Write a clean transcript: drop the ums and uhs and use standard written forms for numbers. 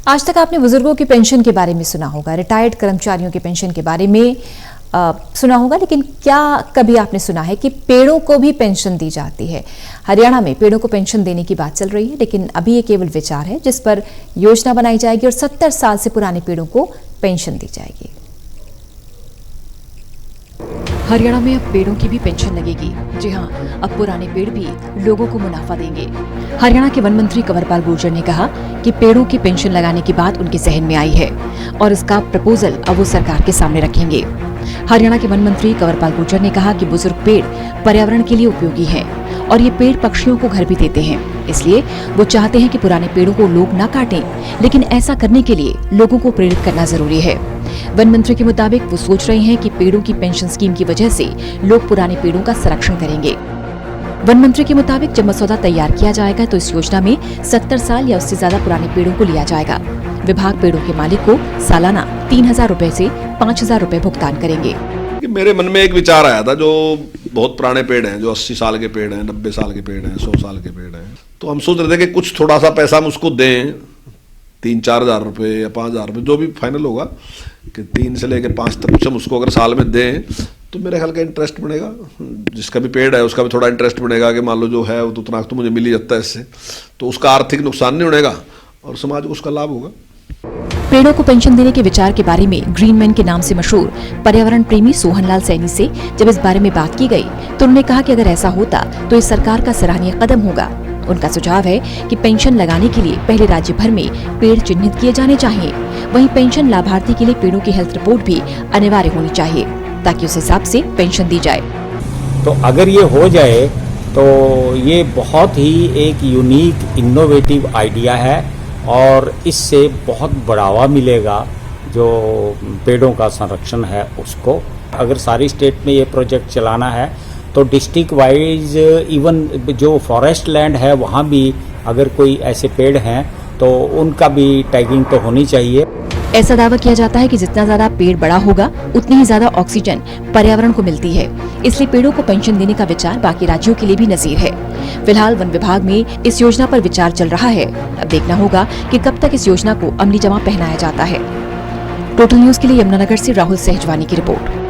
आज तक आपने बुजुर्गों की पेंशन के बारे में सुना होगा, रिटायर्ड कर्मचारियों की पेंशन के बारे में सुना होगा, लेकिन क्या कभी आपने सुना है कि पेड़ों को भी पेंशन दी जाती है? हरियाणा में पेड़ों को पेंशन देने की बात चल रही है, लेकिन अभी ये केवल विचार है जिस पर योजना बनाई जाएगी और 70 साल से पुराने पेड़ों को पेंशन दी जाएगी। हरियाणा में अब पेड़ों की भी पेंशन लगेगी। जी हां, अब पुराने पेड़ भी लोगों को मुनाफा देंगे। हरियाणा के वन मंत्री कंवरपाल गुर्जर ने कहा कि पेड़ों की पेंशन लगाने की बात उनके जहन में आई है और इसका प्रपोजल अब वो सरकार के सामने रखेंगे। हरियाणा के वन मंत्री कंवरपाल गुर्जर ने कहा कि बुजुर्ग पेड़ पर्यावरण के लिए उपयोगी हैं और ये पेड़ पक्षियों को घर भी देते हैं, इसलिए वो चाहते हैं कि पुराने पेड़ों को लोग न काटें, लेकिन ऐसा करने के लिए लोगों को प्रेरित करना जरूरी है। वन मंत्री के मुताबिक वो सोच रहे हैं कि पेड़ों की पेंशन स्कीम की वजह से लोग पुराने पेड़ों का संरक्षण करेंगे। वन मंत्री के मुताबिक जब मसौदा तैयार किया जाएगा तो इस योजना में 70 साल या उससे ज्यादा पुराने पेड़ों को लिया जाएगा। विभाग पेड़ों के मालिक को सालाना 3,000 रुपए से 5,000 रुपए भुगतान करेंगे। मेरे मन में एक विचार आया था, जो बहुत पुराने पेड़ हैं, जो 80 साल के पेड़ हैं, 90 साल के पेड़ हैं, 100 साल के पेड़ हैं, तो हम सोच रहे थे कि कुछ थोड़ा सा पैसा हम उसको दें, 3-4 हज़ार रुपये या 5,000 रुपये, जो भी फाइनल होगा, कि 3 से लेकर 5 तक कुछ हम उसको अगर साल में दें तो मेरे ख्याल का इंटरेस्ट बनेगा, जिसका भी पेड़ है उसका भी थोड़ा इंटरेस्ट बनेगा कि मान लो जो है वो तो उतना तो मुझे मिल ही जाता है इससे, तो उसका आर्थिक नुकसान नहीं होगा और समाज को उसका लाभ होगा। पेड़ों को पेंशन देने के विचार के बारे में ग्रीन मैन के नाम से मशहूर पर्यावरण प्रेमी सोहनलाल सैनी से जब इस बारे में बात की गई तो उन्होंने कहा कि अगर ऐसा होता तो इस सरकार का सराहनीय कदम होगा। उनका सुझाव है कि पेंशन लगाने के लिए पहले राज्य भर में पेड़ चिन्हित किए जाने चाहिए। वहीं पेंशन लाभार्थी के लिए पेड़ों की हेल्थ रिपोर्ट भी अनिवार्य होनी चाहिए ताकि उस हिसाब से पेंशन दी जाए। तो अगर ये हो जाए तो ये बहुत ही एक यूनिक इनोवेटिव आइडिया है और इससे बहुत बढ़ावा मिलेगा जो पेड़ों का संरक्षण है उसको। अगर सारी स्टेट में ये प्रोजेक्ट चलाना है तो डिस्ट्रिक्ट वाइज इवन जो फॉरेस्ट लैंड है वहाँ भी अगर कोई ऐसे पेड़ हैं तो उनका भी टैगिंग तो होनी चाहिए। ऐसा दावा किया जाता है कि जितना ज्यादा पेड़ बड़ा होगा उतनी ही ज्यादा ऑक्सीजन पर्यावरण को मिलती है, इसलिए पेड़ों को पेंशन देने का विचार बाकी राज्यों के लिए भी नजीर है। फिलहाल वन विभाग में इस योजना पर विचार चल रहा है। अब देखना होगा कि कब तक इस योजना को अमली जमा पहनाया जाता है। टोटल न्यूज के लिए यमुनानगर से राहुल सहजवानी की रिपोर्ट।